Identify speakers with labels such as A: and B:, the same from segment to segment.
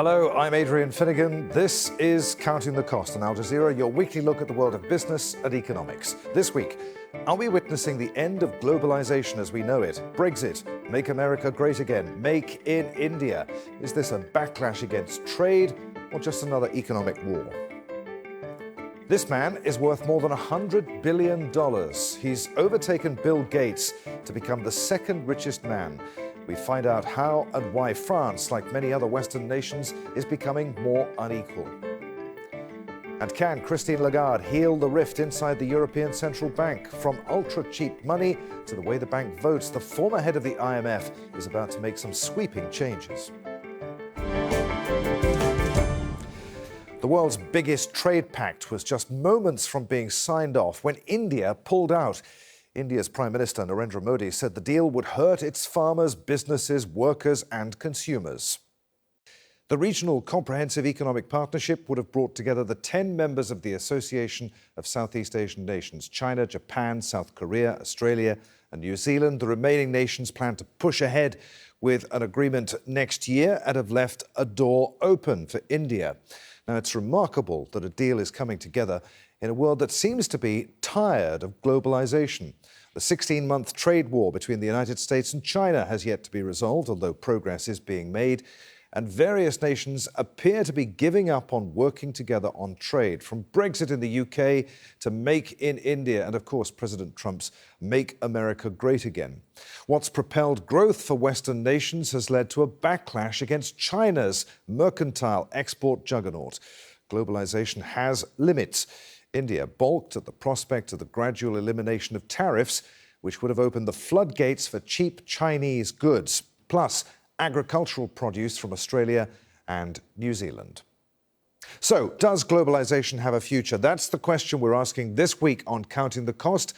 A: Hello, I'm Adrian Finnegan. This is Counting the Cost on Al Jazeera, your weekly look at the world of business and economics. This week, are we witnessing the end of globalisation as we know it? Brexit, Make America Great Again, Make in India. Is this a backlash against trade or just another economic war? This man is worth more than $100 billion. He's overtaken Bill Gates to become the second richest man. We find out how and why France, like many other Western nations, is becoming more unequal. And can Christine Lagarde heal the rift inside the European Central Bank? From ultra-cheap money to the way the bank votes, the former head of the IMF is about to make some sweeping changes. The world's biggest trade pact was just moments from being signed off when India pulled out. India's Prime Minister Narendra Modi said the deal would hurt its farmers, businesses, workers and consumers. The Regional Comprehensive Economic Partnership would have brought together the 10 members of the Association of Southeast Asian Nations: China, Japan, South Korea, Australia and New Zealand. The remaining nations plan to push ahead with an agreement next year and have left a door open for India. Now, it's remarkable that a deal is coming together in a world that seems to be tired of globalisation. The 16-month trade war between the United States and China has yet to be resolved, although progress is being made. And various nations appear to be giving up on working together on trade, from Brexit in the UK to Make in India and, of course, President Trump's Make America Great Again. What's propelled growth for Western nations has led to a backlash against China's mercantile export juggernaut. Globalisation has limits. India balked at the prospect of the gradual elimination of tariffs, which would have opened the floodgates for cheap Chinese goods, plus agricultural produce from Australia and New Zealand. So, does globalisation have a future? That's the question we're asking this week on Counting the Cost,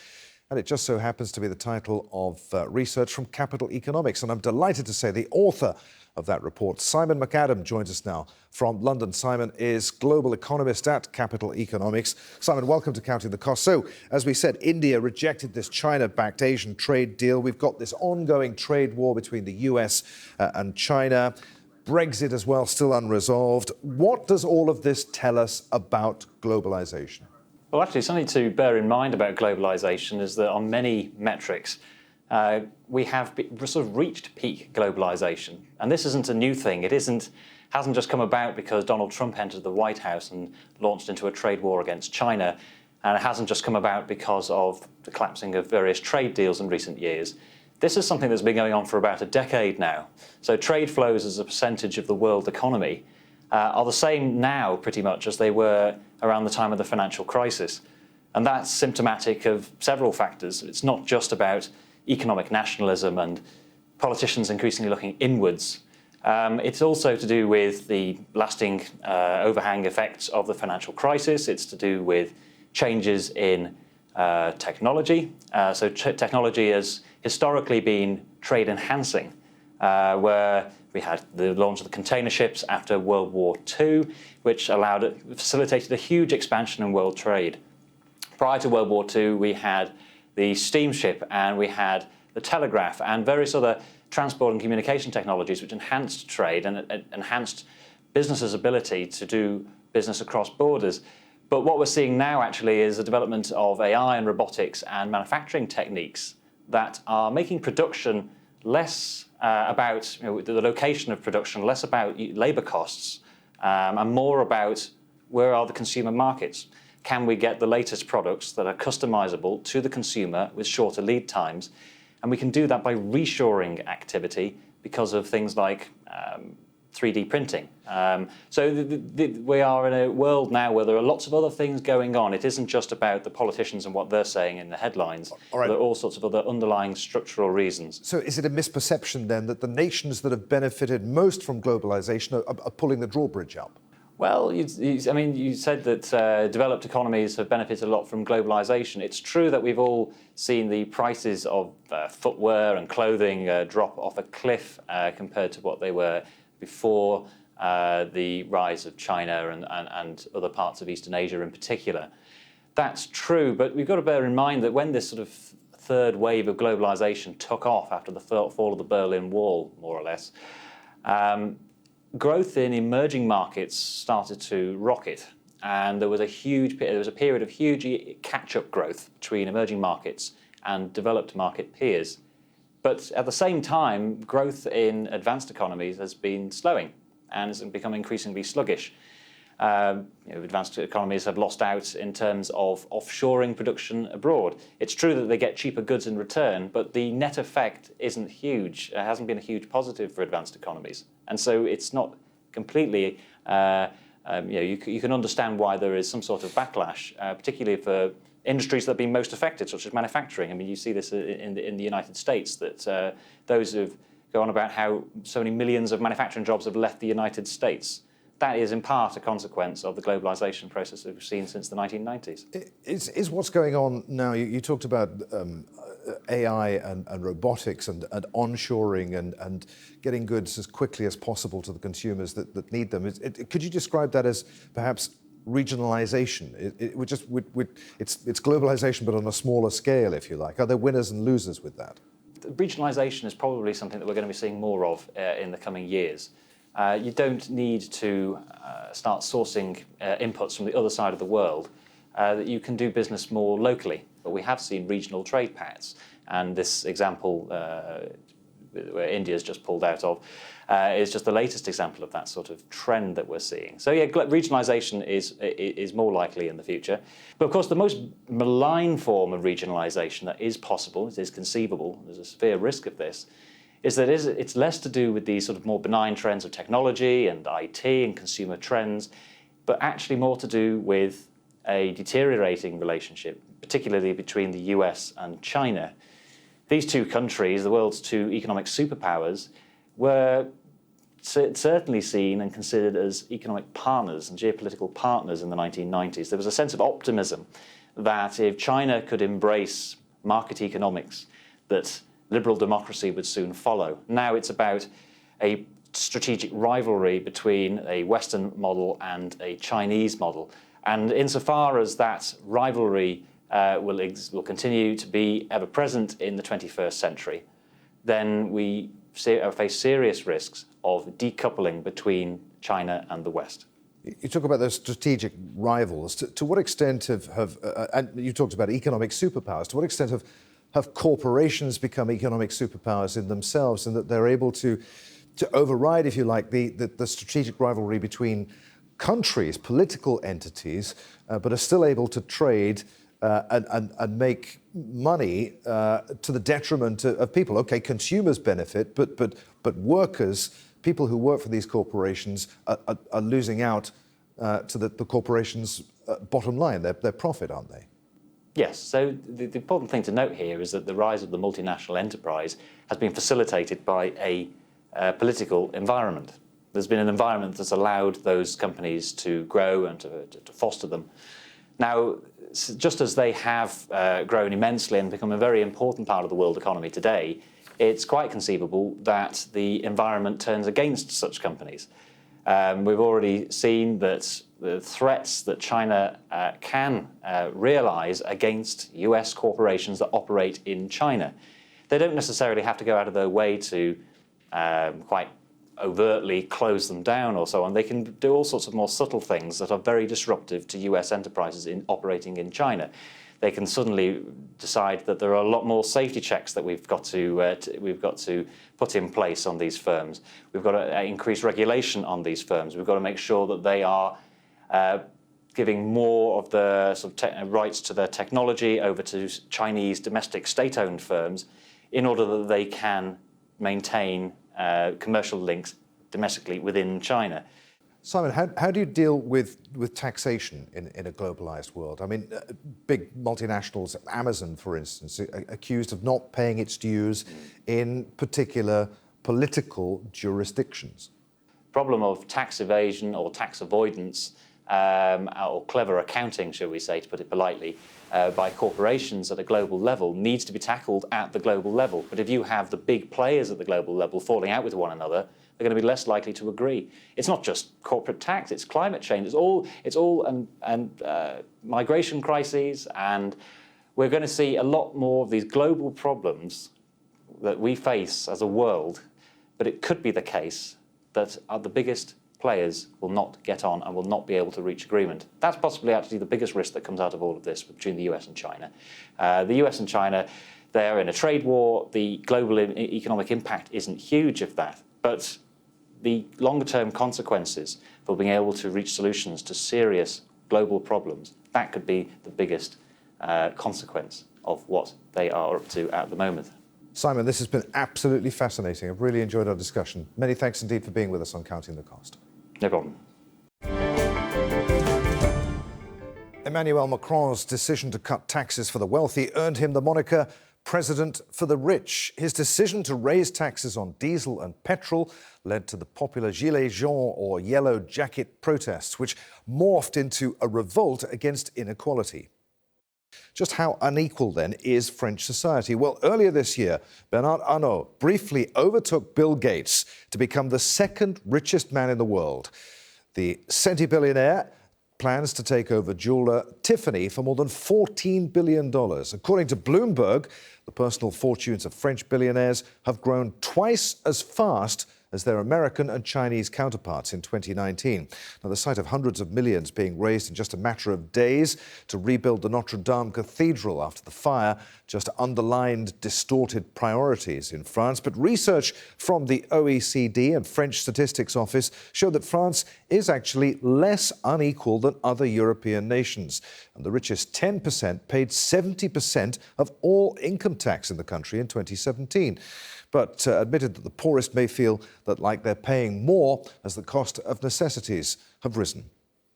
A: and it just so happens to be the title of research from Capital Economics. And I'm delighted to say the author of that report, Simon McAdam, joins us now from London. Simon is global economist at Capital Economics. Simon, welcome to Counting the Cost. So, as we said, India rejected this China-backed Asian trade deal. We've got this ongoing trade war between the US and China. Brexit as well, still unresolved. What does all of this tell us about globalisation?
B: Well, actually, something to bear in mind about globalisation is that on many metrics, we have sort of reached peak globalisation. And this isn't a new thing. It hasn't just come about because Donald Trump entered the White House and launched into a trade war against China. And it hasn't just come about because of the collapsing of various trade deals in recent years. This is something that's been going on for about a decade now. So trade flows as a percentage of the world economy are the same now, pretty much, as they were around the time of the financial crisis. And that's symptomatic of several factors. It's not just about economic nationalism and politicians increasingly looking inwards. It's also to do with the lasting overhang effects of the financial crisis. It's to do with changes in technology. Technology has historically been trade enhancing, where we had the launch of the container ships after World War II, which facilitated a huge expansion in world trade. Prior to World War II, we had the steamship and we had the telegraph and various other transport and communication technologies which enhanced trade and enhanced businesses' ability to do business across borders. But what we're seeing now actually is the development of AI and robotics and manufacturing techniques that are making production less about the location of production, less about labour costs, and more about where are the consumer markets. Can we get the latest products that are customisable to the consumer with shorter lead times? And we can do that by reshoring activity because of things like 3D printing. We are in a world now where there are lots of other things going on. It isn't just about the politicians and what they're saying in the headlines. All right. There are all sorts of other underlying structural reasons.
A: So is it a misperception then that the nations that have benefited most from globalisation are pulling the drawbridge up?
B: Well, you said that developed economies have benefited a lot from globalisation. It's true that we've all seen the prices of footwear and clothing drop off a cliff compared to what they were before the rise of China and other parts of Eastern Asia in particular. That's true, but we've got to bear in mind that when this sort of third wave of globalisation took off after the fall of the Berlin Wall, more or less, growth in emerging markets started to rocket, and there was a period of huge catch-up growth between emerging markets and developed market peers. But at the same time, growth in advanced economies has been slowing and has become increasingly sluggish. Advanced economies have lost out in terms of offshoring production abroad. It's true that they get cheaper goods in return, but the net effect isn't huge. It hasn't been a huge positive for advanced economies. And so it's not completely, you can understand why there is some sort of backlash, particularly for industries that have been most affected, such as manufacturing. I mean, you see this in the United States, that those who go on about how so many millions of manufacturing jobs have left the United States. That is in part a consequence of the globalisation process that we've seen since the 1990s.
A: Is what's going on now, you talked about AI and robotics and onshoring and getting goods as quickly as possible to the consumers that need them. Could you describe that as perhaps regionalisation? It's globalisation, but on a smaller scale, if you like. Are there winners and losers with that?
B: Regionalisation is probably something that we're going to be seeing more of in the coming years. You don't need to start sourcing inputs from the other side of the world. That you can do business more locally. But we have seen regional trade pacts, and this example where India's just pulled out of is just the latest example of that sort of trend that we're seeing. So yeah, regionalisation is more likely in the future. But of course, the most malign form of regionalisation that is possible, it is conceivable, there's a severe risk of this, is that it's less to do with these sort of more benign trends of technology and IT and consumer trends, but actually more to do with a deteriorating relationship, particularly between the US and China. These two countries, the world's two economic superpowers, were certainly seen and considered as economic partners and geopolitical partners in the 1990s. There was a sense of optimism that if China could embrace market economics, that liberal democracy would soon follow. Now it's about a strategic rivalry between a Western model and a Chinese model. And insofar as that rivalry will continue to be ever present in the 21st century, then we face serious risks of decoupling between China and the West.
A: You talk about those strategic rivals. To what extent and you talked about economic superpowers, to what extent have corporations become economic superpowers in themselves, and that they're able to override, if you like, the strategic rivalry between countries, political entities, but are still able to trade and make money to the detriment of people? Okay, consumers benefit, but workers, people who work for these corporations, are losing out to the corporation's bottom line, their profit, aren't they?
B: Yes, so the important thing to note here is that the rise of the multinational enterprise has been facilitated by a political environment. There's been an environment that's allowed those companies to grow and to foster them. Now, just as they have grown immensely and become a very important part of the world economy today, it's quite conceivable that the environment turns against such companies. We've already seen that the threats that China can realise against US corporations that operate in China, they don't necessarily have to go out of their way to quite overtly close them down or so on. They can do all sorts of more subtle things that are very disruptive to US enterprises operating in China. They can suddenly decide that there are a lot more safety checks that we've got to put in place on these firms. We've got to increase regulation on these firms. We've got to make sure that they are giving more of the sort of rights to their technology over to Chinese domestic state-owned firms in order that they can maintain commercial links domestically within China.
A: Simon, how do you deal with taxation in a globalized world? I mean, big multinationals, Amazon, for instance, accused of not paying its dues in particular political jurisdictions.
B: Problem of tax evasion or tax avoidance, or clever accounting, shall we say, to put it politely, by corporations at a global level needs to be tackled at the global level. But if you have the big players at the global level falling out with one another, they're going to be less likely to agree. It's not just corporate tax; it's climate change. It's all migration crises, and we're going to see a lot more of these global problems that we face as a world. But it could be the case that the biggest players will not get on and will not be able to reach agreement. That's possibly actually the biggest risk that comes out of all of this between the US and China. The US and China, they're in a trade war. The global economic impact isn't huge of that, but the longer-term consequences for being able to reach solutions to serious global problems, that could be the biggest consequence of what they are up to at the moment.
A: Simon, this has been absolutely fascinating. I've really enjoyed our discussion. Many thanks indeed for being with us on Counting the Cost.
B: No problem.
A: Emmanuel Macron's decision to cut taxes for the wealthy earned him the moniker President for the Rich. His decision to raise taxes on diesel and petrol led to the popular Gilets jaunes, or yellow jacket protests, which morphed into a revolt against inequality. Just how unequal, then, is French society? Well, earlier this year, Bernard Arnault briefly overtook Bill Gates to become the second richest man in the world. The centibillionaire plans to take over jeweller Tiffany for more than $14 billion. According to Bloomberg, the personal fortunes of French billionaires have grown twice as fast as their American and Chinese counterparts in 2019. Now, the sight of hundreds of millions being raised in just a matter of days to rebuild the Notre Dame Cathedral after the fire just underlined distorted priorities in France. But research from the OECD and French Statistics Office showed that France is actually less unequal than other European nations. And the richest 10% paid 70% of all income tax in the country in 2017. But admitted that the poorest may feel that like they're paying more as the cost of necessities have risen.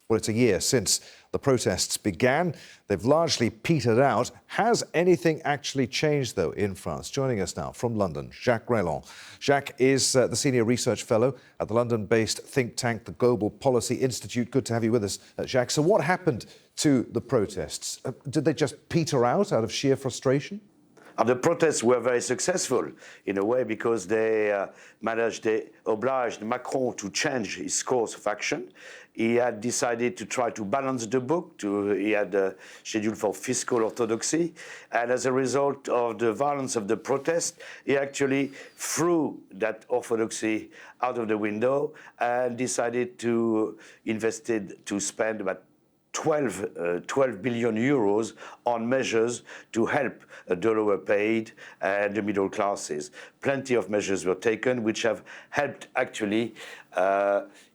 A: Well, it's a year since the protests began. They've largely petered out. Has anything actually changed, though, in France? Joining us now from London, Jacques Whelan. Jacques is the Senior Research Fellow at the London-based think tank, the Global Policy Institute. Good to have you with us, Jacques. So what happened to the protests? Did they just peter out of sheer frustration?
C: The protests were very successful in a way because they obliged Macron to change his course of action. He had decided to try to balance the book. He had scheduled for fiscal orthodoxy. And as a result of the violence of the protest, he actually threw that orthodoxy out of the window and decided to spend about 12 billion euros on measures to help the lower paid and the middle classes. Plenty of measures were taken which have helped actually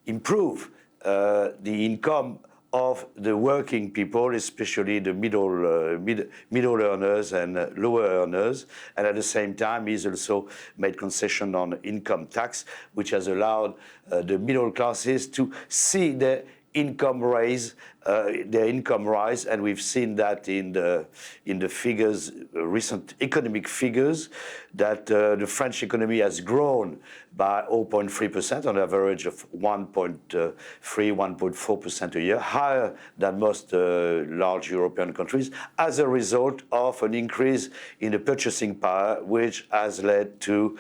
C: improve the income of the working people, especially the middle earners and lower earners. And at the same time, he's also made concession on income tax, which has allowed the middle classes to see their income rise, and we've seen that in the figures, recent economic figures, that the French economy has grown by 0.3% on average of 1.3, 1.4% a year, higher than most large European countries, as a result of an increase in the purchasing power, which has led to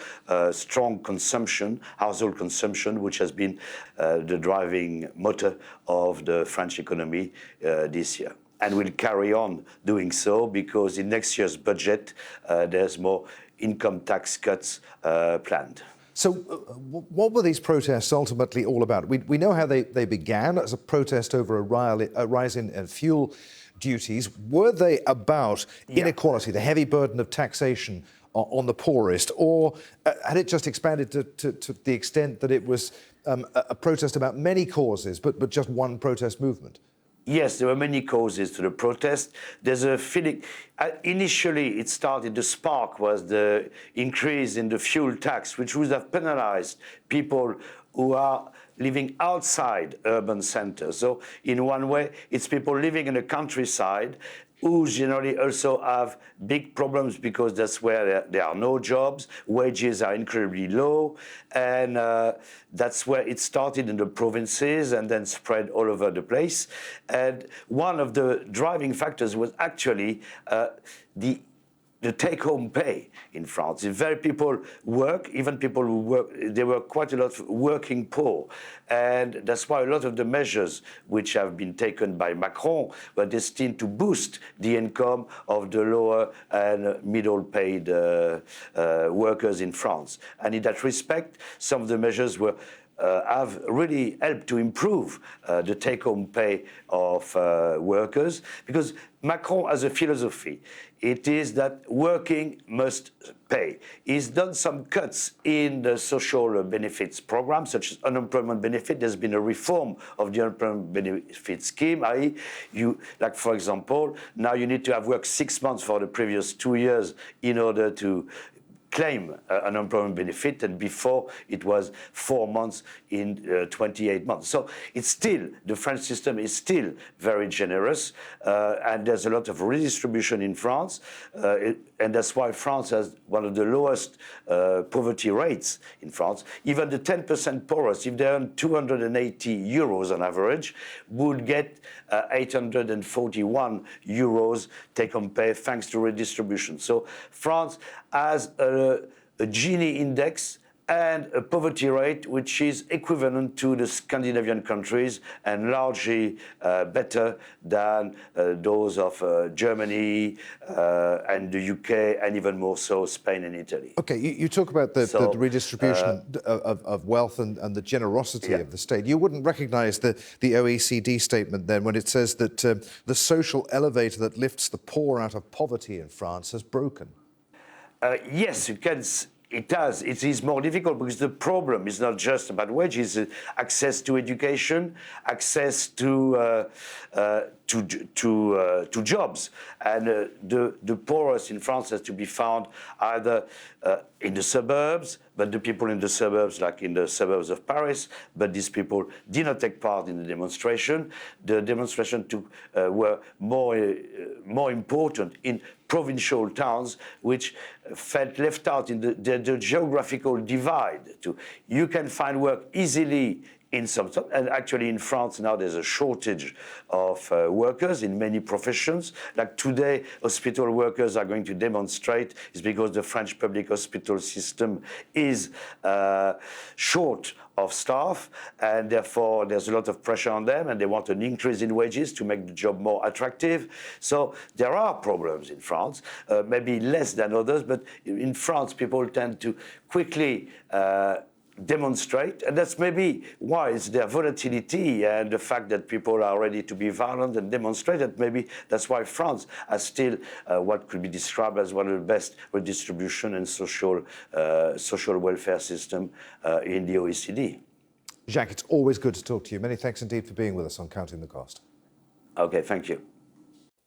C: strong consumption, household consumption, which has been the driving motor of the French economy this year. And will carry on doing so because in next year's budget, there's more income tax cuts planned.
A: So what were these protests ultimately all about? We know how they began as a protest over a rise in fuel duties. Were they about inequality, the heavy burden of taxation on the poorest, or had it just expanded to the extent that it was a protest about many causes, but just one protest movement?
C: Yes, there were many causes to the protest. There's a feeling, initially it started, the spark was the increase in the fuel tax, which would have penalized people who are living outside urban centers. So in one way, it's people living in the countryside who generally also have big problems because that's where there are no jobs, wages are incredibly low, and that's where it started in the provinces and then spread all over the place. And one of the driving factors was actually the take-home pay in France. If very people work, even people who work, there were quite a lot of working poor. And that's why a lot of the measures which have been taken by Macron were destined to boost the income of the lower and middle-paid workers in France. And in that respect, some of the measures were have really helped to improve the take-home pay of workers, because Macron has a philosophy. It is that working must pay. He's done some cuts in the social benefits program, such as unemployment benefit. There's been a reform of the unemployment benefit scheme, i.e., like for example, now you need to have worked 6 months for the previous 2 years in order to claim unemployment benefit, and before it was 4 months in 28 months. So it's still, the French system is still very generous, and there's a lot of redistribution in France, and that's why France has one of the lowest poverty rates in France. Even the 10% poorest, if they earn 280 euros on average, would get 841 euros take-home pay thanks to redistribution. So France has a Gini index and a poverty rate which is equivalent to the Scandinavian countries and largely better than those of Germany and the UK, and even more so Spain and Italy.
A: Okay, you talk about the redistribution of wealth and the generosity of the state. You wouldn't recognise the OECD statement then when it says that the social elevator that lifts the poor out of poverty in France has broken?
C: Yes, it can. It does. It is more difficult because the problem is not just about wages. Access to education, access to jobs, and the poorest in France has to be found either in the suburbs, but the people in the suburbs, like in the suburbs of Paris, but these people did not take part in the demonstration. The demonstration were more important in provincial towns, which felt left out in the geographical divide. You can find work easily in some, and actually in France now there's a shortage of workers in many professions. Like today, hospital workers are going to demonstrate is because the French public hospital system is short of staff, and therefore there's a lot of pressure on them, and they want an increase in wages to make the job more attractive. So there are problems in France, maybe less than others, but in France people tend to quickly demonstrate, and that's maybe why it's their volatility and the fact that people are ready to be violent and demonstrate. That maybe that's why France has still what could be described as one of the best redistribution and social welfare system in the OECD.
A: Jacques, it's always good to talk to you. Many thanks indeed for being with us on Counting the Cost.
C: Okay, thank you.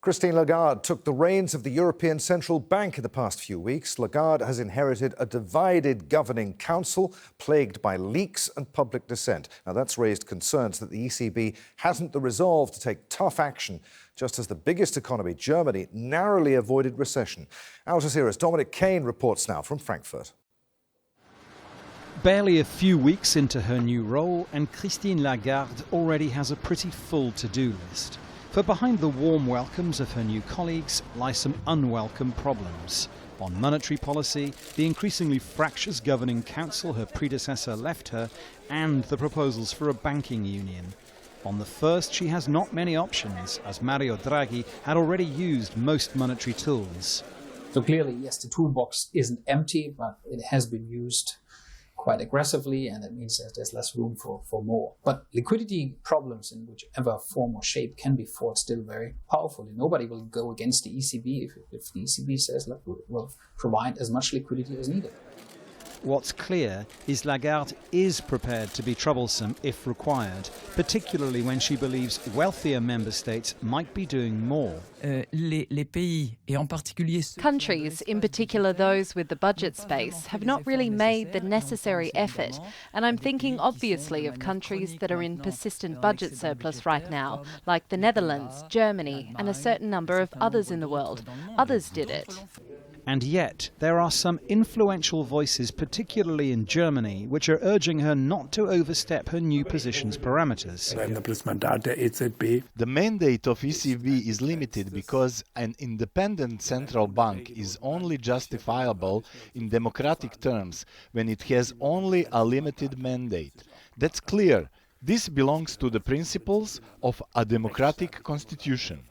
A: Christine Lagarde took the reins of the European Central Bank in the past few weeks. Lagarde has inherited a divided governing council plagued by leaks and public dissent. Now, that's raised concerns that the ECB hasn't the resolve to take tough action, just as the biggest economy, Germany, narrowly avoided recession. Al Jazeera's Dominic Kane reports now from Frankfurt.
D: Barely a few weeks into her new role, and Christine Lagarde already has a pretty full to-do list. For behind the warm welcomes of her new colleagues lie some unwelcome problems. On monetary policy, the increasingly fractious governing council her predecessor left her, and the proposals for a banking union. On the first, she has not many options, as Mario Draghi had already used most monetary tools.
E: So clearly, yes, the toolbox isn't empty, but it has been used quite aggressively, and that means that there's less room for more. But liquidity problems in whichever form or shape can be fought still very powerfully. Nobody will go against the ECB if the ECB says, look, we'll provide as much liquidity as needed.
D: What's clear is Lagarde is prepared to be troublesome if required, particularly when she believes wealthier member states might be doing more.
F: Countries, in particular those with the budget space, have not really made the necessary effort. And I'm thinking obviously of countries that are in persistent budget surplus right now, like the Netherlands, Germany, and a certain number of others in the world. Others did it.
D: And yet, there are some influential voices, particularly in Germany, which are urging her not to overstep her new position's parameters.
G: The mandate of ECB is limited because an independent central bank is only justifiable in democratic terms when it has only a limited mandate. That's clear. This belongs to the principles of a democratic constitution.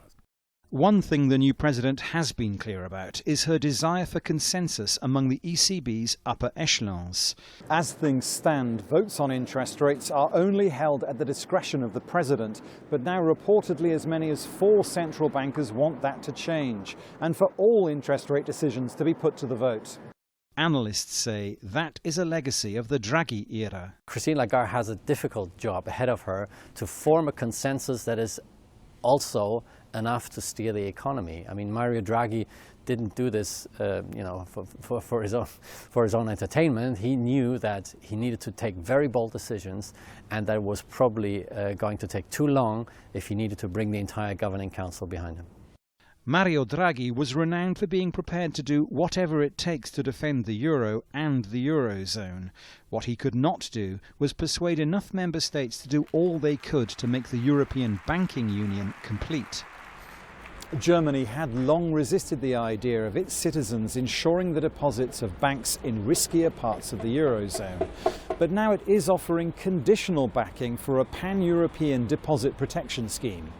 D: One thing the new president has been clear about is her desire for consensus among the ECB's upper echelons. As things stand, votes on interest rates are only held at the discretion of the president, but now reportedly as many as 4 central bankers want that to change, and for all interest rate decisions to be put to the vote. Analysts say that is a legacy of the Draghi era.
H: Christine Lagarde has a difficult job ahead of her to form a consensus that is also enough to steer the economy. I mean, Mario Draghi didn't do this, for his own entertainment. He knew that he needed to take very bold decisions, and that was probably going to take too long if he needed to bring the entire governing council behind him.
D: Mario Draghi was renowned for being prepared to do whatever it takes to defend the euro and the eurozone. What he could not do was persuade enough member states to do all they could to make the European banking union complete. Germany had long resisted the idea of its citizens insuring the deposits of banks in riskier parts of the eurozone. But now it is offering conditional backing for a pan-European deposit protection scheme.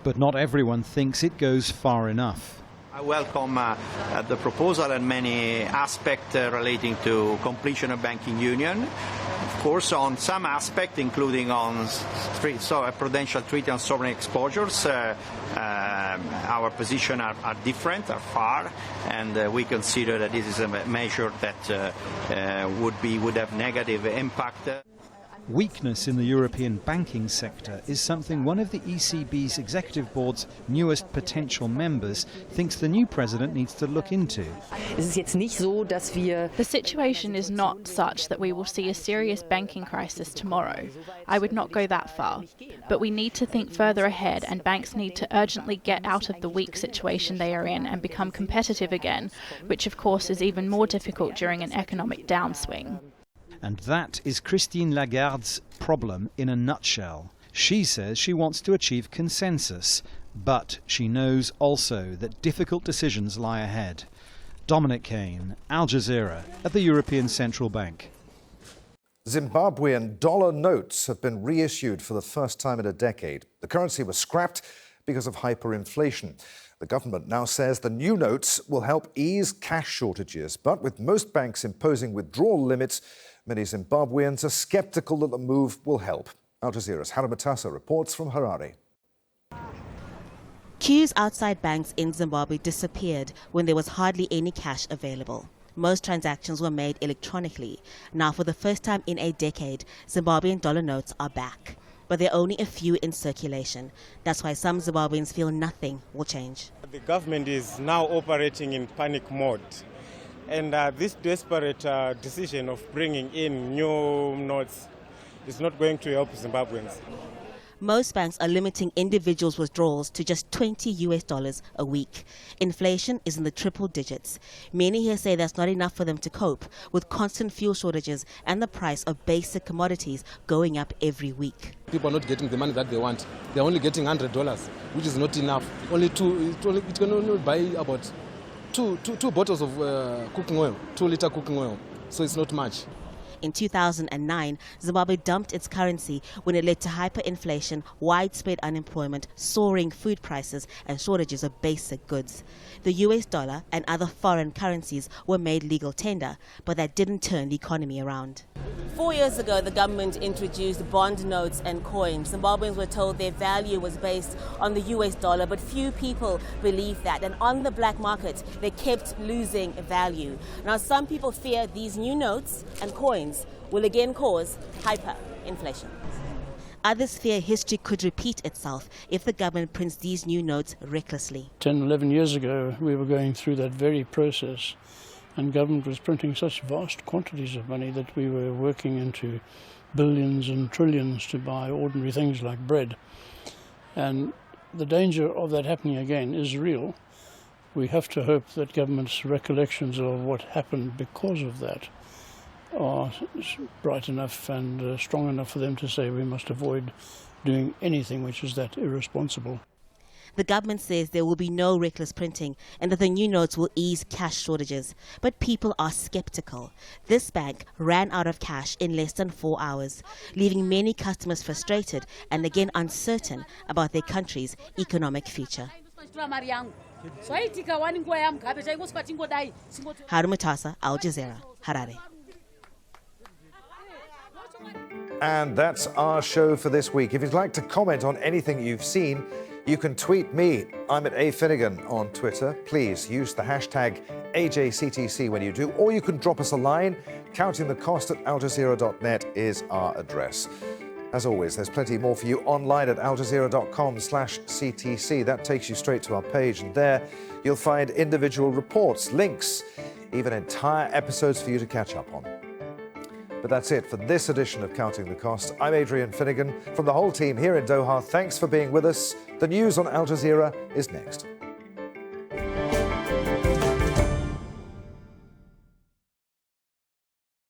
D: But not everyone thinks it goes far enough.
I: I welcome the proposal and many aspects relating to completion of banking union. Of course, on some aspects, including on a prudential treaty on sovereign exposures, our positions are different, are far, and we consider that this is a measure that would have negative impact.
D: Weakness in the European banking sector is something one of the ECB's executive board's newest potential members thinks the new president needs to look into.
J: The situation is not such that we will see a serious banking crisis tomorrow. I would not go that far. But we need to think further ahead, and banks need to urgently get out of the weak situation they are in and become competitive again, which of course is even more difficult during an economic downswing.
D: And that is Christine Lagarde's problem in a nutshell. She says she wants to achieve consensus, but she knows also that difficult decisions lie ahead. Dominic Kane, Al Jazeera, at the European Central Bank.
A: Zimbabwean dollar notes have been reissued for the first time in a decade. The currency was scrapped because of hyperinflation. The government now says the new notes will help ease cash shortages, but with most banks imposing withdrawal limits, many Zimbabweans are sceptical that the move will help. Al Jazeera's Hara Matassa reports from Harare.
K: Queues outside banks in Zimbabwe disappeared when there was hardly any cash available. Most transactions were made electronically. Now, for the first time in a decade, Zimbabwean dollar notes are back. But there are only a few in circulation. That's why some Zimbabweans feel nothing will change.
L: The government is now operating in panic mode. And this desperate decision of bringing in new notes is not going to help Zimbabweans.
K: Most banks are limiting individuals' withdrawals to just $20 a week. Inflation is in the triple digits. Many here say that's not enough for them to cope with constant fuel shortages and the price of basic commodities going up every week.
M: People are not getting the money that they want. They're only getting $100, which is not enough. It can only buy about two bottles of cooking oil, 2-liter cooking oil. So it's not much.
K: In 2009, Zimbabwe dumped its currency when it led to hyperinflation, widespread unemployment, soaring food prices, and shortages of basic goods. The US dollar and other foreign currencies were made legal tender, but that didn't turn the economy around. 4 years ago, the government introduced bond notes and coins. Zimbabweans were told their value was based on the US dollar, but few people believed that. And on the black market, they kept losing value. Now, some people fear these new notes and coins will again cause hyperinflation. Others fear history could repeat itself if the government prints these new notes recklessly.
N: 10, 11 years ago, we were going through that very process, and government was printing such vast quantities of money that we were working into billions and trillions to buy ordinary things like bread. And the danger of that happening again is real. We have to hope that government's recollections of what happened because of that are bright enough and strong enough for them to say we must avoid doing anything which is that irresponsible.
K: The government says there will be no reckless printing and that the new notes will ease cash shortages. But people are skeptical. This bank ran out of cash in less than 4 hours, leaving many customers frustrated and again uncertain about their country's economic future. Harumutasa, Al Jazeera, Harare.
A: And that's our show for this week. If you'd like to comment on anything you've seen, you can tweet me. I'm at @Finnegan on Twitter. Please use the hashtag AJCTC when you do, or you can drop us a line. countingthecost@aljazeera.net is our address. As always, there's plenty more for you online at aljazeera.com/CTC. That takes you straight to our page, and there you'll find individual reports, links, even entire episodes for you to catch up on. But that's it for this edition of Counting the Cost. I'm Adrian Finnegan from the whole team here in Doha. Thanks for being with us. The news on Al Jazeera is next.